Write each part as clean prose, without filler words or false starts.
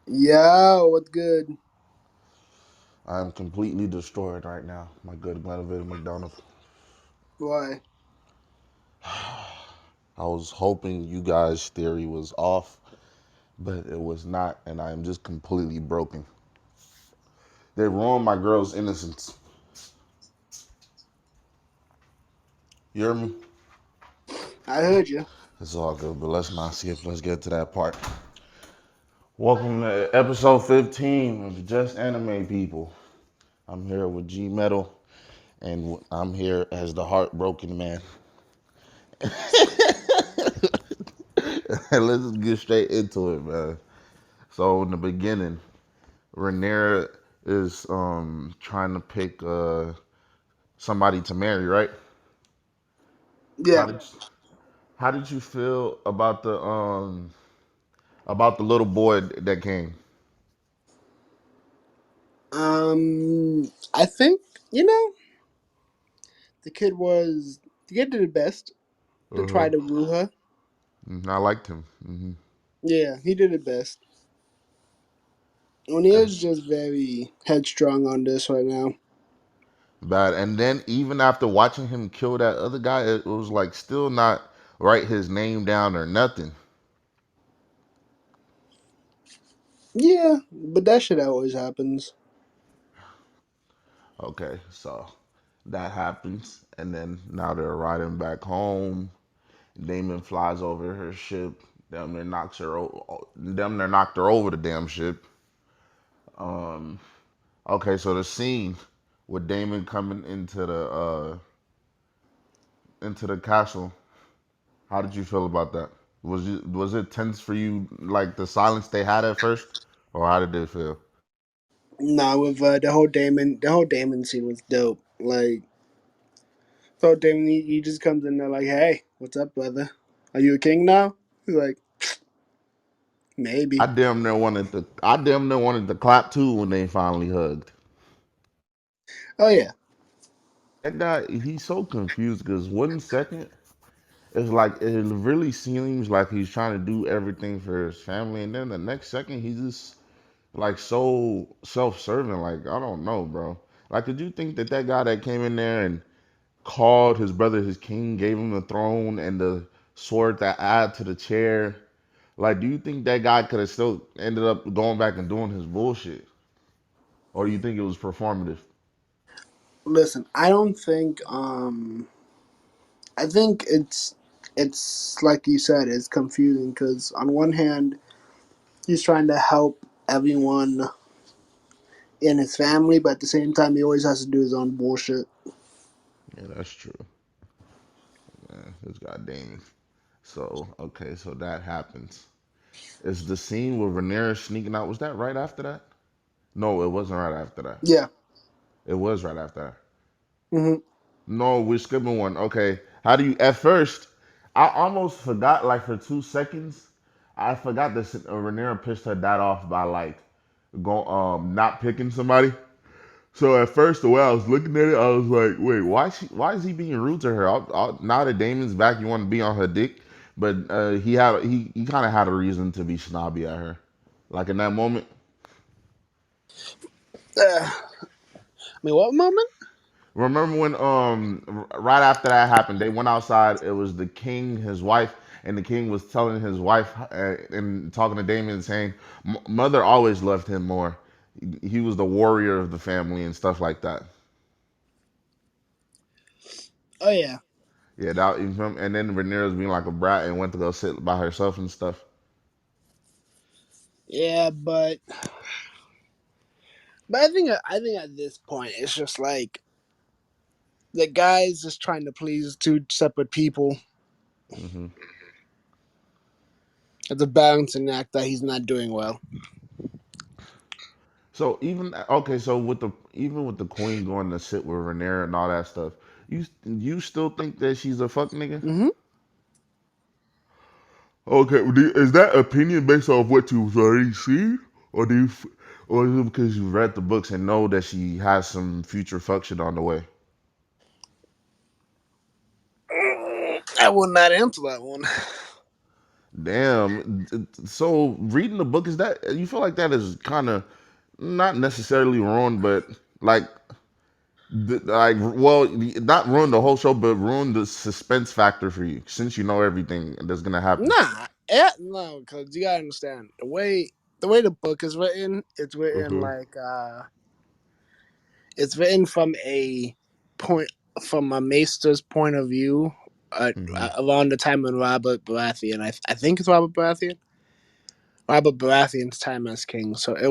Yo, what's good? I'm completely destroyed right now, my good Glenville McDonough. Why? I was hoping you guys' theory was off, but it was not, and I am just completely broken. They ruined my girl's innocence. You hear me? I heard you. It's all good, but let's not skip. Let's get to that part. Welcome to episode 15 of Just Anime People. I'm here with G Metal, and I'm here as the heartbroken man. Let's get straight into it, man. So in the beginning, Rhaenyra is trying to pick somebody to marry, right? How Yeah. did how did you feel about the little boy that came? I think you know the kid did his best to Uh-huh. try to woo her. I liked him. Yeah, he did his best. And he is just very headstrong on this right now. Bad. And then even after watching him kill that other guy, it was like still not write his name down or nothing. Yeah, but that shit always happens. Okay, so that happens, and then now they're riding back home. Damon flies over her ship. Damn near knocked her over the damn ship. Okay, so the scene with Damon coming into the castle. How did you feel about that? Was it tense for you, like the silence they had at first, or how did it feel? Nah, with the whole Damon scene was dope. Like, so Damon, he just comes in there like, "Hey, what's up, brother? Are you a king now?" He's like, "Maybe." I damn near wanted to clap too when they finally hugged. Oh yeah. That guy, he's so confused because 1 second it's like it really seems like he's trying to do everything for his family, and then the next second he's just like so self-serving. Like I don't know, bro. Like, did you think that that guy that came in there and called his brother his king, gave him the throne and the sword that add to the chair? Like, do you think that guy could have still ended up going back and doing his bullshit, or do you think it was performative? Listen, I think it's like you said, it's confusing because on one hand he's trying to help everyone in his family, but at the same time he always has to do his own bullshit. Yeah, that's true. This guy Damon. So okay, so that happens. Is the scene with Rhaenyra sneaking out? Was that right after that? No, it wasn't right after that. Yeah. It was right after that. Hmm. No, we're skipping one. Okay. How do you? At first, I almost forgot. Like for 2 seconds, I forgot that Rhaenyra pissed her dad off by like go not picking somebody. So at first, the way I was looking at it, I was like, wait, why is he being rude to her? Now that Damon's back, you want to be on her dick, but he kind of had a reason to be snobby at her, like in that moment. I mean, what moment? Remember when right after that happened, they went outside. It was the king, his wife, and the king was telling his wife and talking to Damon and saying, Mother always loved him more. He was the warrior of the family and stuff like that." Oh yeah. Yeah, that you feel me? And then Rhaenyra's being like a brat and went to go sit by herself and stuff. Yeah, but I think at this point it's just like the guy's just trying to please two separate people. hmm It's a balancing act that he's not doing well. So even okay, so with the even with the queen going to sit with Rhaenyra and all that stuff, you still think that she's a fuck nigga? Hmm. Okay, is that opinion based off what you've already seen, or or is it because you've read the books and know that she has some future function on the way? I will not answer that one. Damn. So reading the book, is that you feel like that is kind of not necessarily ruined, but like like well, not ruin the whole show, but ruin the suspense factor for you since you know everything that's gonna happen. Nah, no, because you gotta understand the way the book is written. It's written Uh-huh. like it's written point from a maester's point of view. Hmm. Around the time when Robert Baratheon, I think it's Robert Baratheon's time as king. So it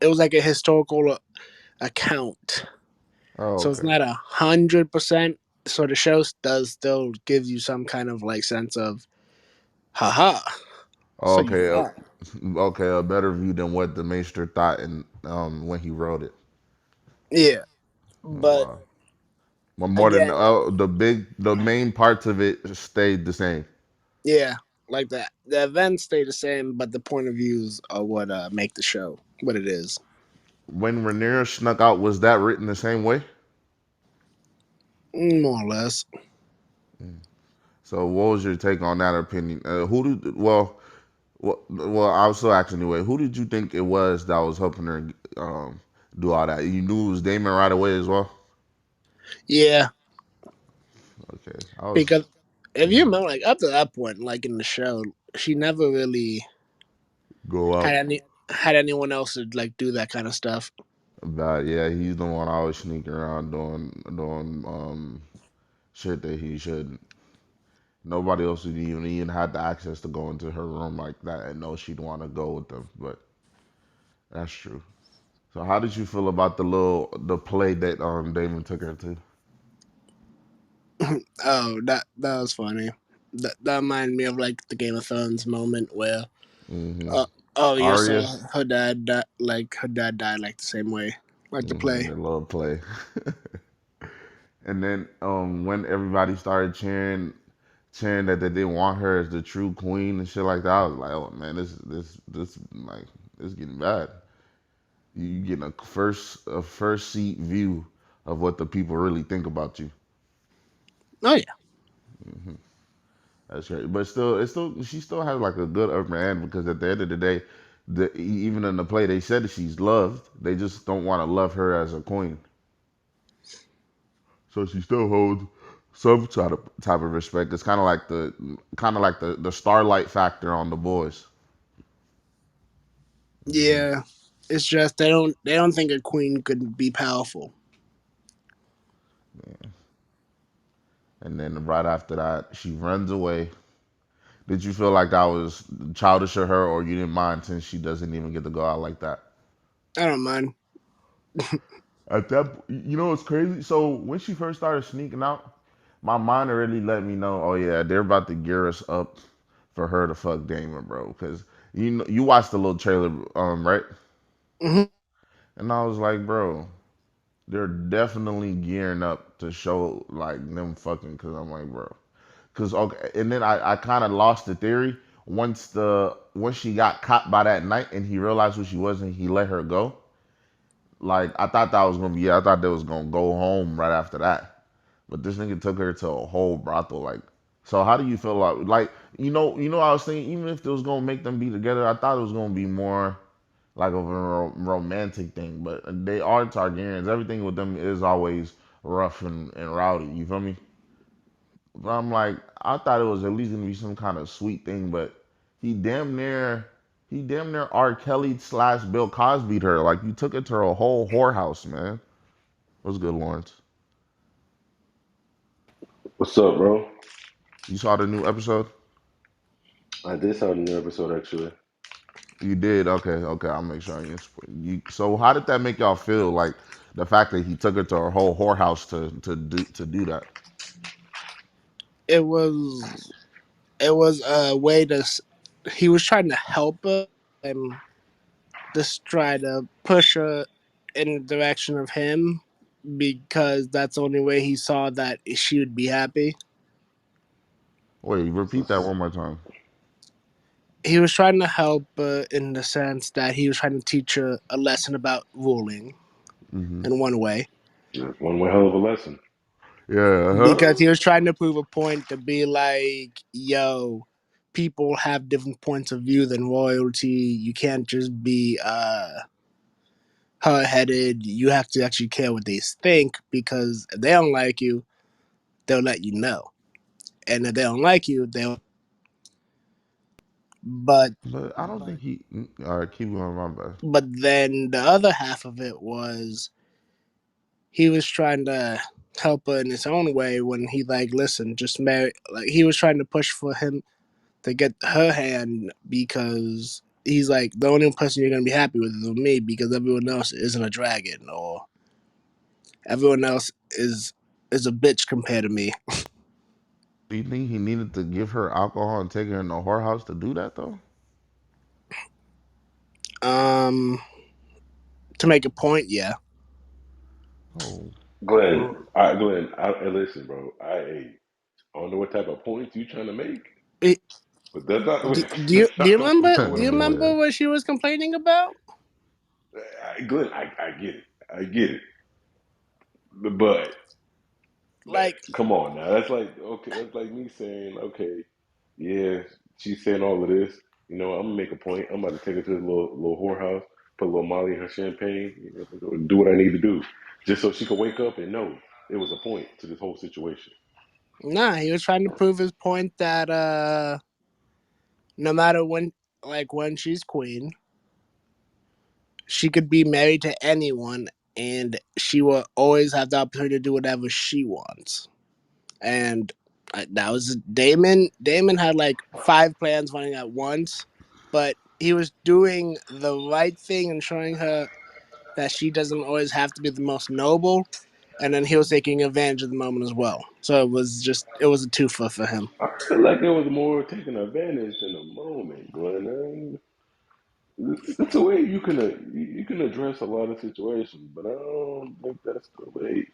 was like a historical account. Oh, So it's okay. not 100%. So the show does still give you some kind of like sense of haha. So you Okay. thought. Okay. A better view than what the maester thought in when he wrote it. Yeah. Oh, But wow. But more than again, the main parts of it stayed the same. yeah, like that. The events stay the same, but the point of views are what make the show what it is. When Rhaenyra snuck out, was that written the same way? More or less. So, what was your take on that opinion? Who did well, I was still asking anyway. Who did you think it was that was helping her do all that? You knew it was Damon right away as well. Yeah, Okay, I was. because if you Mhm. remember, like up to that point, like in the show, she never really Go had out. had anyone else to like do that kind of stuff. But yeah, he's the one always sneaking around doing shit that he shouldn't. Nobody else would even had the access to go into her room like that and know she'd want to go with them. But that's true. So how did you feel about the play that Damon took her to? Oh, that was funny. That reminded me of like the Game of Thrones moment where, Hmm. uh, oh, you Arya. saw her dad like her dad died like the same way, like the Hmm. play. Their little play. And then when everybody started cheering that they didn't want her as the true queen and shit like that, I was like, oh man, this like this getting bad. You getting a first seat view of what the people really think about you. Oh yeah, That's right. But still, it's still she still has like a good upper hand because at the end of the day, even in the play they said that she's loved. They just don't want to love her as a queen. So she still holds some type of respect. It's kind of like the starlight factor on the boys. yeah. It's just they don't think a queen could be powerful. And then right after that, she runs away. Did you feel like that was childish of her, or you didn't mind since she doesn't even get to go out like that? I don't mind. At that, you know what's crazy? So when she first started sneaking out, my mind already let me know. Oh yeah, they're about to gear us up for her to fuck Damon, bro. Because you watched the little trailer, right? Hmm. And I was like, bro, they're definitely gearing up to show like them fucking. Because I'm like, bro, because okay, and then I kind of lost the theory once she got caught by that night and he realized who she was and he let her go. Like I thought that was gonna be, I thought they was gonna go home right after that. But this nigga took her to a whole brothel. Like, so how do you feel like I was thinking even if it was gonna make them be together, I thought it was gonna be more like of a romantic thing. But they are Targaryens. Everything with them is always rough and rowdy. You feel me? But I'm like, I thought it was at least gonna be some kind of sweet thing. But he damn near he damn near R. Kelly slash Bill Cosby'd her. Like you took it to a whole whorehouse, man. What's good, Lawrence? What's up, bro? You saw the new episode? I did saw the new episode actually. You did? Okay, okay. I'll make sure So how did that make y'all feel? Like the fact that he took her to her whole whorehouse to do that? It was a way to. He was trying to help her and just try to push her in the direction of him because that's the only way he saw that she would be happy. Wait, So, repeat that one more time. He was trying to help in the sense that he was trying to teach her a lesson about ruling Hmm. in one way yeah, one hell of a lesson. Yeah. Huh? because he was trying to prove a point to be like, yo, people have different points of view than royalty. You can't just be hard headed. You have to actually care what they think, because if they don't like you, they'll let you know. And if they don't like you, they'll. But But I don't think he. All right, keep going, my bad. then the other half of it was he was trying to help her in his own way when he like, listen, just marry. Like he was trying to push for him to get her hand, because he's like, the only person you're gonna be happy with is with me, because everyone else isn't a dragon, or everyone else is a bitch compared to me. Do you think he needed to give her alcohol and take her in the whorehouse to do that though? Um, to make a point, yeah. Oh, Glenn, bro. hey, listen, bro. I don't know what type of points you trying to make, It, but that's not the way. you That's do you not the way remember? you Do want you to go with remember Yeah. what she was complaining about? it. Glenn, I get it. I get it. But Like, come on now. That's like okay. That's like me saying, okay, yeah, she's saying all of this. You know, I'm gonna make a point. I'm about to take her to the little whorehouse, put a little Molly in her champagne, do what I need to do, just so she could wake up and know it was a point to this whole situation. nah, he was trying to prove his point that no matter when, like when she's queen, she could be married to anyone, and she will always have the opportunity to do whatever she wants. And that was Damon. Damon had like five plans running at once, but he was doing the right thing and showing her that she doesn't always have to be the most noble. And then he was taking advantage of the moment as well. So it was a twofer for him. I feel like it was more taking advantage in the moment, Glenn. It's a way you can address a lot of situations, but I don't think that's the way.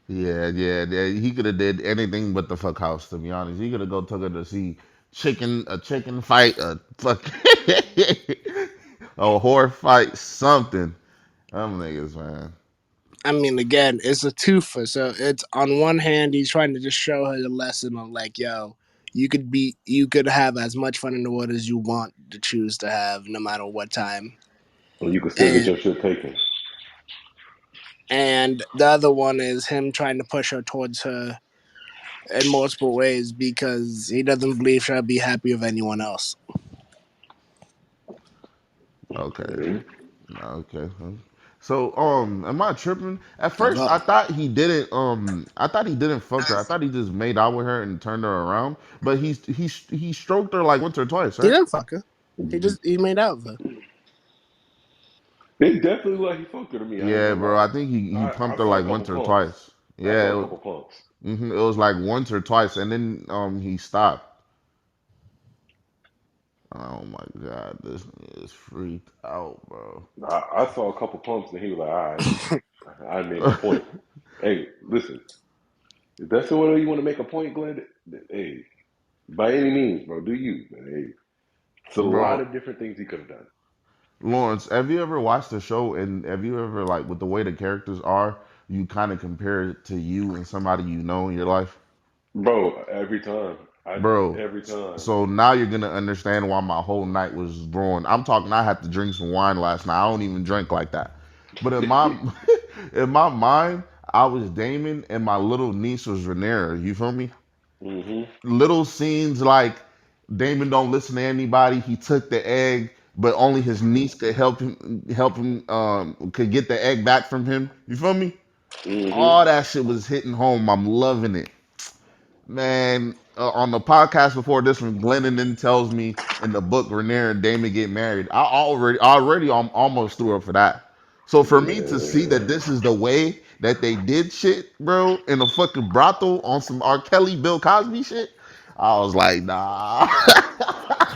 Yeah, yeah, yeah. He could have did anything but the fuck house. To be honest, he could have go took her to see a chicken fight, a fuck, a whore fight, something. Them niggas, man. I mean, again, it's a twofer. So it's on one hand, he's trying to just show her the lesson of like, yo, you could have as much fun in the world as you want to choose to have, no matter what time. And you can still get And your shit taken. the other one is him trying to push her towards her in multiple ways, because he doesn't believe she'll be happy with anyone else. Okay, Mhm. okay. So, am I tripping? At Not at first, all. I thought he didn't fuck her. I thought he just made out with her and turned her around. But he stroked her like once or twice, He right? didn't fuck her. He made out with her. It definitely looked like he fucked her to me. I ain't Yeah, gonna bro. lie. I think he I pumped her saw a like couple once or pumps. twice. I Yeah, saw a couple pumps. it was like once or twice, and then he stopped. Oh my god, this is freaked out, bro. I saw a couple pumps, and he was like, "All right, I made my point." Hey, listen, if that's the way you want to make a point, Glenn, hey, by any means, bro, do you? Hey, it's a lot Bro, of different things he could have done. Lawrence, have you ever watched the show and have you ever like with the way the characters are, you kind of compare it to you and somebody you know in your life? Bro, every time. Bro, Every time. so now you're gonna understand why my whole night was ruined. I'm talking. I had to drink some wine last night. I don't even drink like that. But in my in my mind, I was Damon and my little niece was Rhaenyra. You feel me? hmm Little scenes like Damon don't listen to anybody. He took the egg, but only his niece could help him could get the egg back from him. You feel me? hmm All that shit was hitting home. I'm loving it. Man, on the podcast before this one, Glennon tells me in the book Rhaenyra and Damon get married. I already almost threw up for that. So for me to see that Yeah. this is the way that they did shit, bro, in a fucking brothel on some R. Kelly, Bill Cosby shit, I was like, nah.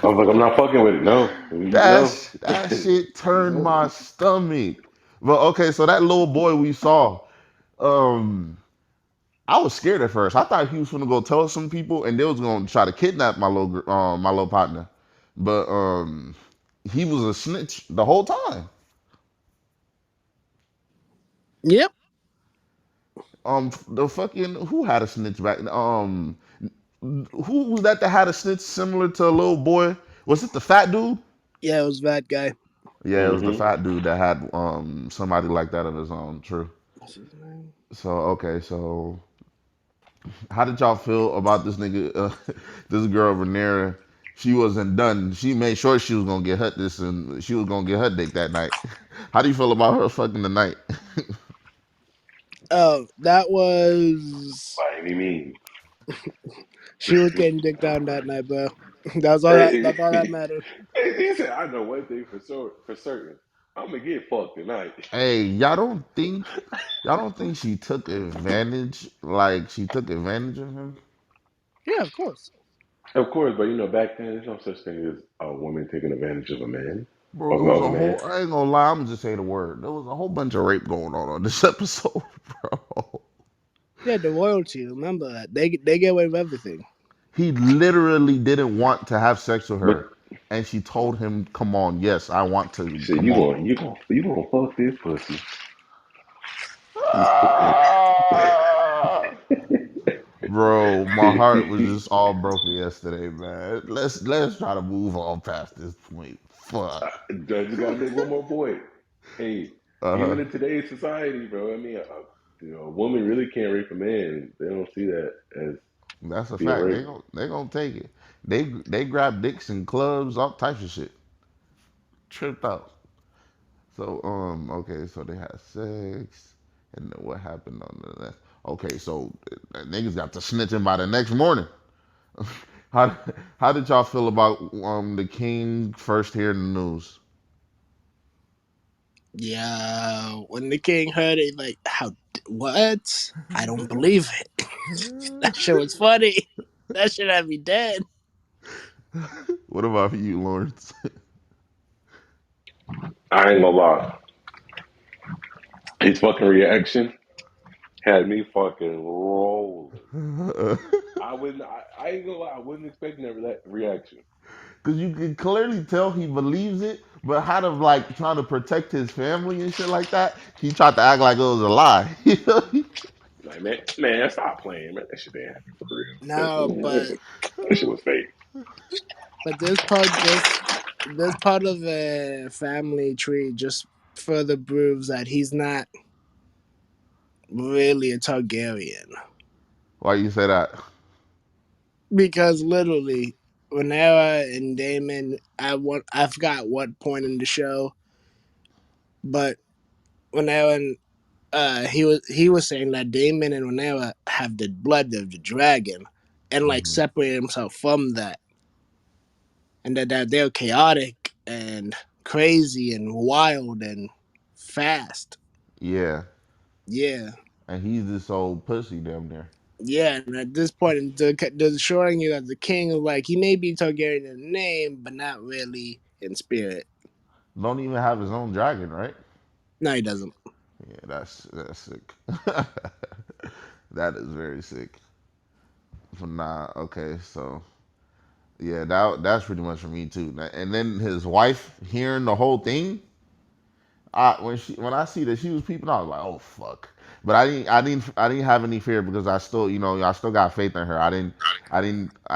I was like, I'm not fucking with it. No. No. That shit turned No. my stomach. But okay, so that little boy we saw, um, I was scared at first. I thought he was gonna go tell some people, and they was gonna try to kidnap my little partner. But he was a snitch the whole time. Yep. The fucking who had a snitch back? Who was that had a snitch similar to a little boy? Was it the fat dude? Yeah, it was that guy. Yeah, it was the Mm-hmm. fat dude that had somebody like that of his own. True. What's his name? So okay, so how did y'all feel about this nigga, this girl Renera? She wasn't done. She made sure she was gonna get her this, and she was gonna get her dick that night. How do you feel about her fucking the night? Oh, that was By any means. she was getting dick down that night, bro. That's all that. Hey, That's all that mattered. he said, "I know one thing for certain. I'm gonna get fucked tonight." Hey, y'all don't think she took advantage, like she took advantage of him? Yeah, of course. Of course, but back then, there's no such thing as a woman taking advantage of a man, Bro, it of was of a a man. whole. I ain't gonna lie. I'm just say the word. There was a whole bunch of rape going on this episode, bro. Yeah, the royalty. Remember that they get away with everything. He literally didn't want to have sex with But her, and she told him, "Come on, yes, I want to. shit, Come on." you gonna fuck this pussy. Ah! Bro, my heart was just all broken yesterday, man. Let's try to move on past this point. Fuck. Judge gotta make one more point. Hey, Uh huh. even in today's society, bro, I mean, a woman really can't rape a man. They don't see that as That's a being fact. rape. They gonna take it. They grab dicks in clubs, all types of shit. Tripped out. So okay, so they had sex, and then what happened on the next? Okay, so niggas got to snitching by the next morning. how how did y'all feel about the king first hearing the news? Yeah, when the king heard it, like, what? I don't believe it. That shit was funny. That shit had me dead. What about you, Lawrence? I ain't gonna lie. His fucking reaction had me fucking rolling. I ain't gonna lie. I wasn't expecting that reaction. Because you can clearly tell he believes it, but how to like trying to protect his family and shit like that, he tried to act like it was a lie. Like, man, stop playing, man. That shit ain't happen for real. No, That shit was fake. but this part of the family tree just further proves that he's not really a Targaryen. Why you say that? Because literally, Rhaenyra and Daemon, I forgot what point in the show, but Rhaenyra and he was saying that Daemon and Rhaenyra have the blood of the dragon, and like Hmm. separate himself from that, and that they're chaotic and crazy and wild and fast. Yeah, Yeah, and he's this old pussy damn near. yeah. And at this point, they're showing you that the king is like he may be Targaryen in name, but not really in spirit. Don't even have his own dragon, right? No, he doesn't. Yeah, that's sick. That is very sick. But nah, okay, so yeah, that's pretty much for me too. And then his wife hearing the whole thing, when I see that she was peeping, I was like, oh fuck. But I didn't have any fear because I still I still got faith in her. I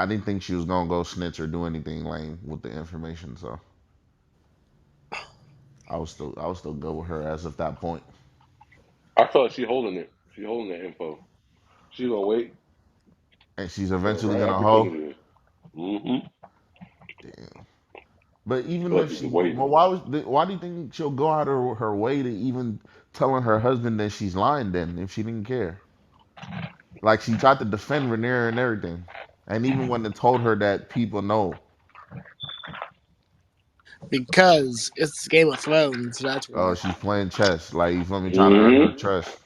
didn't think she was gonna go snitch or do anything lame with the information. So I was still good with her as of that point. I thought she holding it. She holding the info. She gonna wait And she's for the eventually right gonna hoe. opportunity. Mm-hmm. Damn. But even Thought if she she, was but waiting. why do you think she'll go out of her way to even telling her husband that she's lying then if she didn't care? Like she tried to defend Rhaenyra and everything, and even when they told her that people know, Because it's Game of Thrones. That's oh, why. she's playing chess. Like you feel me, trying to earn her Mm-hmm. trust.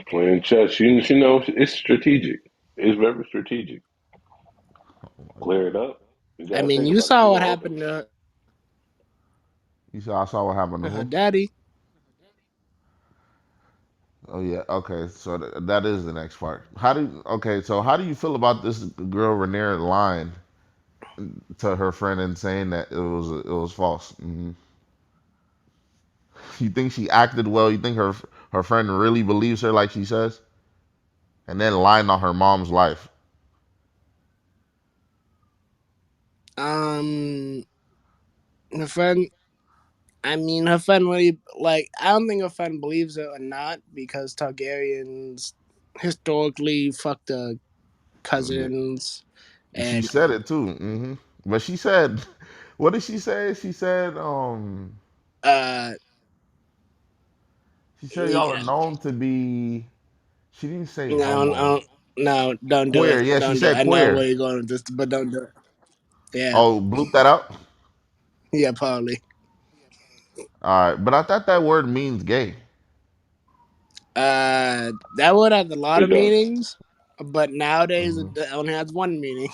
Playing chess. She knows it's strategic. It's very strategic. Oh my Clear it god. up. You I gotta mean, think you about it. saw She what gonna open. happened to You saw I saw what happened to her who? daddy. Oh yeah. Okay. So that is the next part. How do you feel about this girl Rhaenyra lying to her friend and saying that it was false? You think she acted well? You think her friend really believes her like she says? and then lying on her mom's life. Um, her friend. I mean, her friend really like. I don't think her friend believes it or not because Targaryens historically fuck the Yeah. cousins, She and said it too. But she said, what did she say? uh, She said y'all are yeah, known to be. She didn't say no, homo. no, don't do Queer. it, Yeah, she don't do it. said I know queer. where you're going with this, but don't do it. Yeah, Oh, bloop that out. yeah, probably. All right, but I thought that word means gay. That word has a lot It of does. meanings, but nowadays it hmm only has one meaning.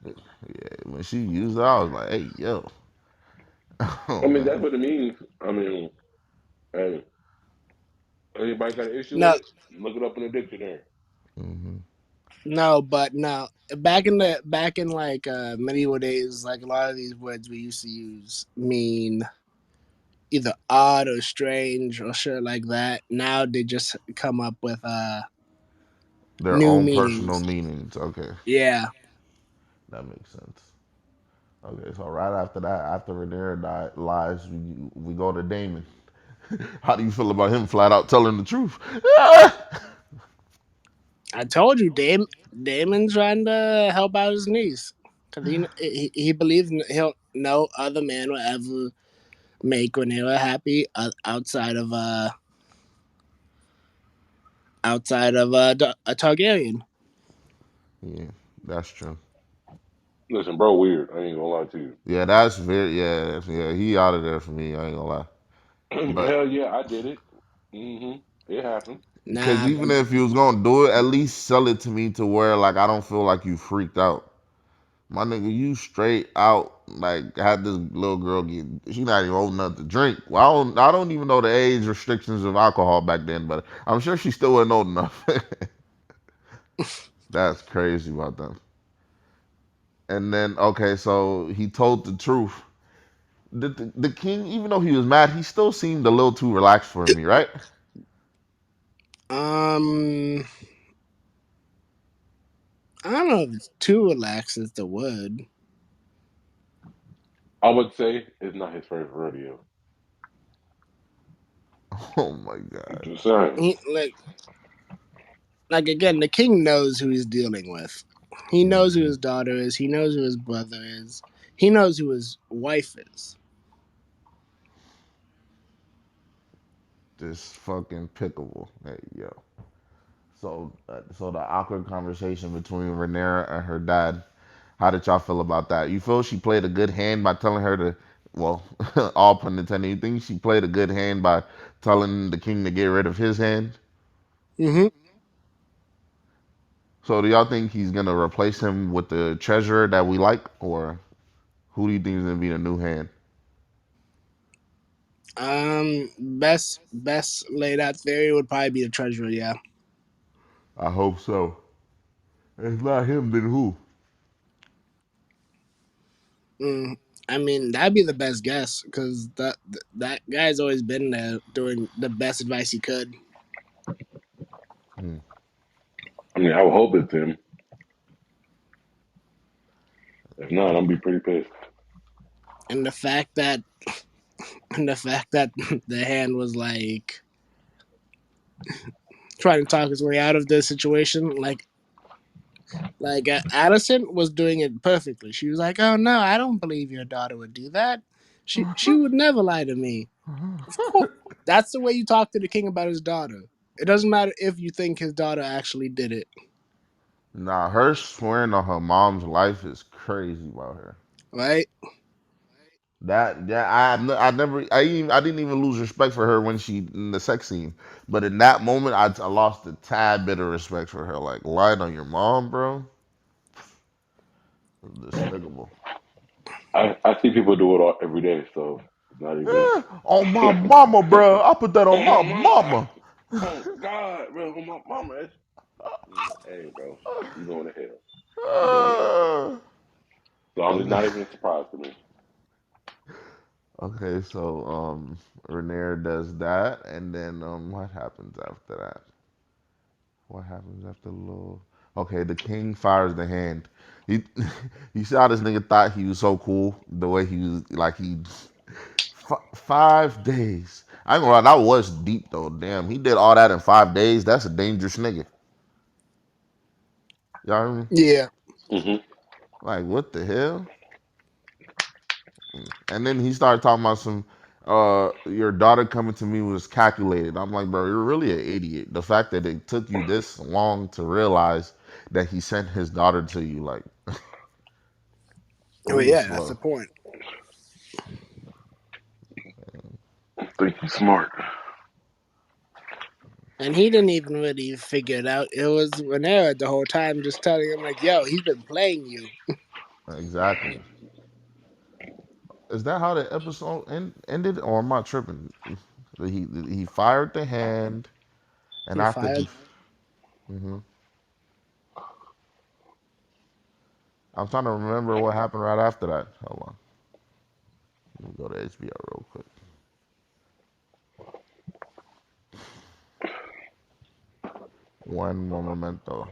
Yeah, when she used it, I was like, hey, yo. I Oh, mean, that's man. what it means. I mean, hey, anybody got an issue with No, it? Look it up in the dictionary. hmm no, but no. Back in like medieval days, like a lot of these words we used to use mean either odd or strange or shit like that. Now they just come up with Their new own personal meanings. meanings. Okay, Yeah, that makes sense. Okay, so right after that, after Rhaenyra lies, we go to Damon. How do you feel about him flat out telling the truth? I told you, Damon's trying to help out his niece because he believes he'll no other man will ever make Rhaenyra happy outside of a Targaryen. Yeah, that's true. Listen, bro, weird. I ain't gonna lie to Yeah, that's very yeah. He out of there for me. I ain't gonna lie. you. But Hell yeah, I did it. It happened. because Nah, even if you was gonna do it, at least sell it to me to where like I don't feel like you freaked out. My nigga, you straight out like had this little girl get. She not even old enough to drink. Well, I don't even know the age restrictions of alcohol back then, but I'm sure she still wasn't old enough. That's crazy about them. And then okay, so he told the truth. The king, even though he was mad, he still seemed a little too relaxed for me, right? um, I don't know if it's too relaxed is the word. I would say it's not his first rodeo. Oh my I'm god. just saying. He like again, the king knows who he's dealing with. He knows who hmm his daughter is. He knows who his brother is. He knows who his wife is. Just fucking pickable. Hey yo. So the awkward conversation between Rhaenyra and her dad. How did y'all feel about that? You feel she played a good hand by telling her to, well, all pun intended. You think she played a good hand by telling the king to get rid of his hand? Mm-hmm. So do y'all think he's gonna replace him with the treasurer that we like, or who do you think is gonna be the new hand? Best laid out theory would probably be the treasurer. Yeah. I hope so. If not him, then who? Mm, I mean, that'd be the best guess because that guy's always been there doing the best advice he could. Hmm. I mean, I would hope it's him. If not, I'm gonna be pretty pissed. And the fact that and the fact that the hand was like trying to talk his way out of the situation, Addison was doing it perfectly. She was like, "Oh no, I don't believe your daughter would do that. She would never lie to me." Of course, that's the way you talk to the king about his daughter. It doesn't matter if you think his daughter actually did it, Nah, her swearing on her mom's life is crazy about her. right? That yeah, I never I didn't even lose respect for her when she in the sex scene, but in that moment I lost a tad bit of respect for her. Like lying on your mom, bro, despicable. I see people do it all every day, so it's not even. On my mama, bro, I put that on Oh my my mama! mama. Oh God, bro! Oh my mama! Hey, bro, you going to hell? You going to hell? So it's Okay. not even a surprise to me. Okay, so Rhaenyra does that, and then what happens after that? What happens after the little? Okay, the king fires the hand. He you see how this nigga thought he was so cool. The way he was like 5 days. I ain't gonna lie, that was deep though. Damn, he did all that in 5 days. That's a dangerous nigga. Y'all hear me? Yeah. Hmm. Like what the hell? And then he started talking about some your daughter coming to me was calculated. I'm like, bro, you're really an idiot. The fact that it took you this long to realize that he sent his daughter to you, like, Well, move yeah, that's the slow. point. Think you smart. And he didn't even really figure it out. It was Renera the whole time just telling him, like, yo, he's been playing you. Exactly. Is that how the episode ended, or am I tripping? He fired the hand, and He after fired. he, hmm I'm trying to remember what happened right after that. Hold on, let me go to HBO real quick. One more memento.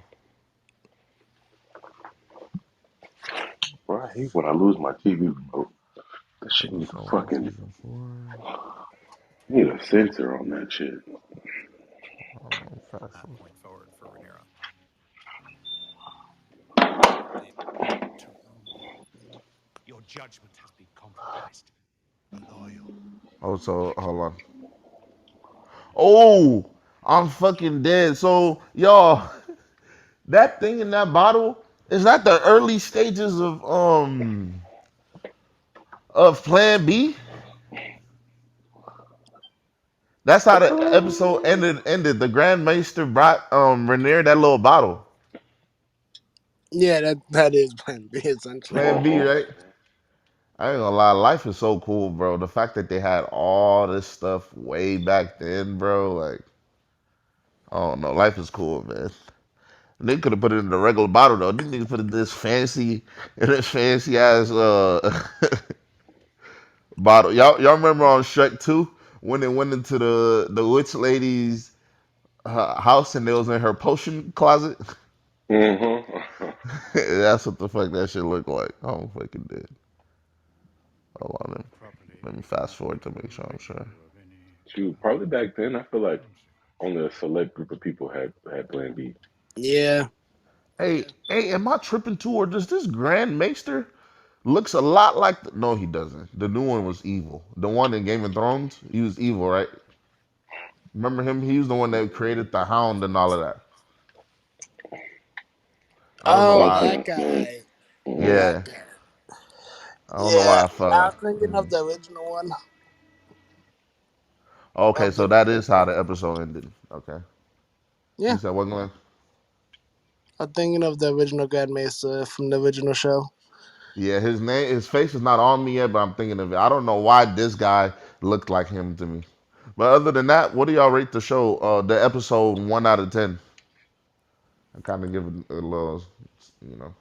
Bro, I hate when I lose my TV remote. That shit needs a Episode one, fucking season four. need a sensor on that shit. Fast forward. Oh, so hold on. Oh, I'm fucking dead. So, y'all, that thing in that bottle is that the early stages of Plan B? That's how the episode ended. The Grand Maester brought Rainier that little bottle. Yeah, that is Plan B, essentially. Plan B, Uh-huh. right? I ain't gonna lie, life is so cool, bro. The fact that they had all this stuff way back then, bro, like, I don't know, life is cool, man. They could have put it in the regular bottle though. These niggas put it in this fancy ass bottle. Y'all remember on Shrek 2 when they went into the witch lady's house and they was in her potion closet? Uh-huh. That's what the fuck that shit look like. I'm fucking dead. Hold on, let me fast forward to make sure I'm sure. Shoot, probably back then I feel like only a select group of people had Plan B. Yeah. Hey, am I tripping too, or does this Grand Maester looks a lot like no, he doesn't. The new one was evil. The one in Game of Thrones, he was evil, right? Remember him? He was the one that created the Hound and all of that. I don't know Oh, why. that Mm-hmm. guy. Mm-hmm. That Yeah, guy. I don't know Yeah. why I I felt. was thinking of the original one. Okay, Of so the that is how the episode ended. Okay, you Yeah. said what, Glenn? I'm thinking of the original Grand Mesa from the original show. Yeah, his face is not on me yet, but I'm thinking of it. I don't know why this guy looked like him to me. But other than that, what do y'all rate the show? The episode 1 out of 10. I kind of give it a little, you know.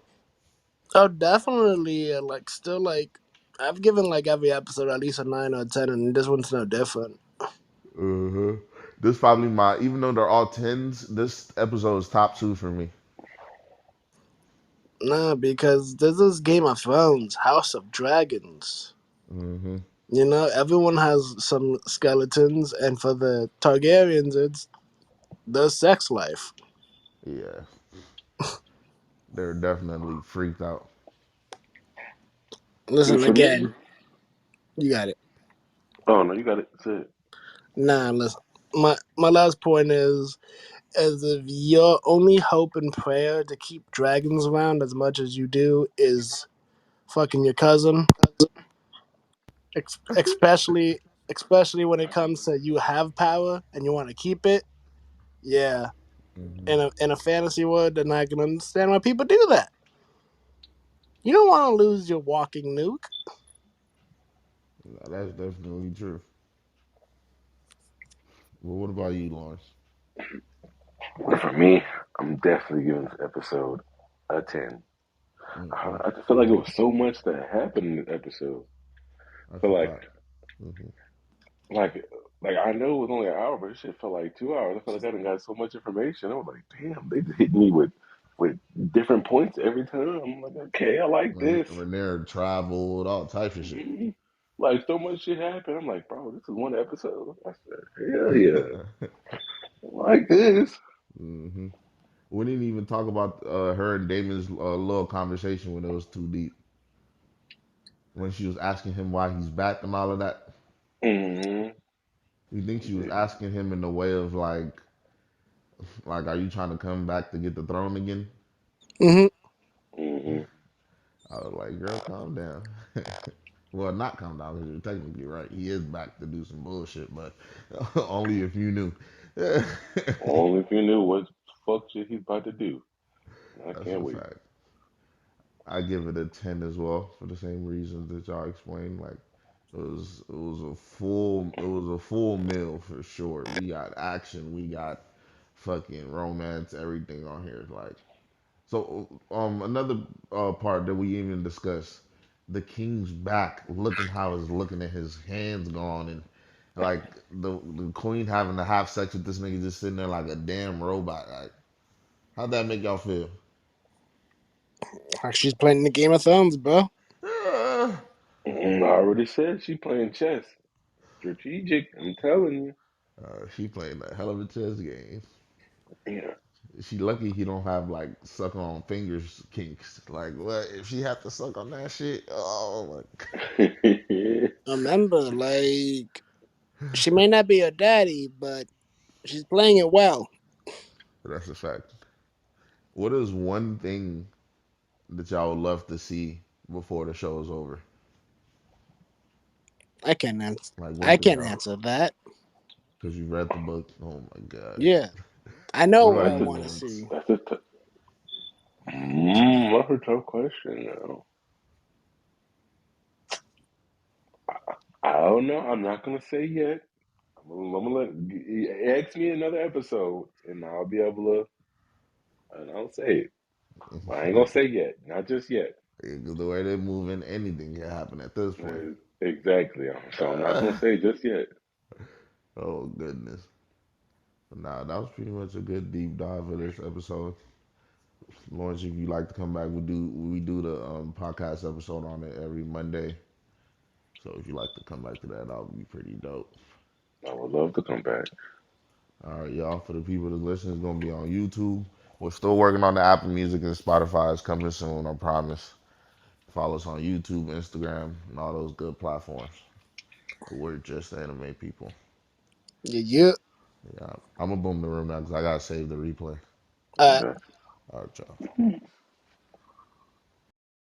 Oh, definitely. Like, still, like, I've given like every episode at least a 9 or 10, and this one's no different. Uh-huh. This probably my, even though they're all tens, this episode is top two for me. Nah, because this is Game of Thrones, House of Dragons. Hmm. You know, everyone has some skeletons, and for the Targaryens, it's the sex life. Yeah, they're definitely freaked out. And Listen for me, again, you got it. oh no, you got it. That's it. Nah, listen. My last point is as if your only hope and prayer to keep dragons around as much as you do is fucking your cousin, especially when it comes to you have power and you want to keep it. Yeah, in a fantasy world, they're not gonna understand why people do that. You don't want to lose your walking nuke. That's definitely true. Well, what about you, Lawrence? For me, I'm definitely giving this episode a 10. Mm-mm. I just feel like it was so much that happened in this episode. That's But a fact. like Like I know it was only an hour, but this shit felt like 2 hours. I felt like I done got so much information. I was like, damn, they just hit me with different points every time. I'm like, okay, I like this. Rhaenyra traveled, all types of shit. Mhm. Like so much shit happened. I'm like, bro, this is one episode. I said, hell yeah, I like this. hmm We didn't even talk about her and Damon's little conversation when it was too deep. When she was asking him why he's back and all of that. Hmm. You think she was asking him in the way of like, are you trying to come back to get the throne again? Hmm. Hmm. I was like, girl, calm down. Well, not calm down because you're technically right. He is back to do some bullshit, but only if you knew. That's Only if you knew what fuck shit he's about to do. I can't a wait. fact. I give it a 10 as well for the same reasons that y'all explained. Like it was a full meal for sure. We got action, we got fucking romance, everything on here. Like so, another part that we even discussed, the king's back, looking how he's looking at his hands gone, and like the queen having to have sex with this nigga just sitting there like a damn robot. Like, how'd that make y'all feel? She's playing the Game of Thrones, bro. I already said she playing chess. Strategic, I'm telling you. She playing a hell of a chess game. Yeah. She lucky he don't have like suck on fingers kinks. Like what if she had to suck on that shit? Oh my, Remember, like, she may not be your daddy, but she's playing it well. that's a fact. What is one thing that y'all would love to see before the show is over? I can't answer. Like one I thing can't y'all, answer that. because you read the book. Oh my god. Yeah, I know What what about I that's a you, want to Lawrence? see. that's a that's a tough question now. I don't know. I'm not gonna say yet. I'm gonna ask me another episode, and I'll be able to. And I'll say it. But I ain't gonna say yet. Not just yet. The way they're moving, anything can happen at this point. Exactly. So I'm not gonna say just yet. Oh goodness. Nah, that was pretty much a good deep dive of this episode. Lawrence, if you like to come back, we do the podcast episode on it every Monday. So if you like to come back to that, that would be pretty dope. I would love to come back. All right, y'all. For the people that listen, it's gonna be on YouTube. We're still working on the Apple Music and Spotify. It's coming soon, I promise. Follow us on YouTube, Instagram, and all those good platforms. We're just anime people. Yeah, yeah. Yeah, I'm gonna boom the room now because I gotta save the replay. Uh, But All right, y'all.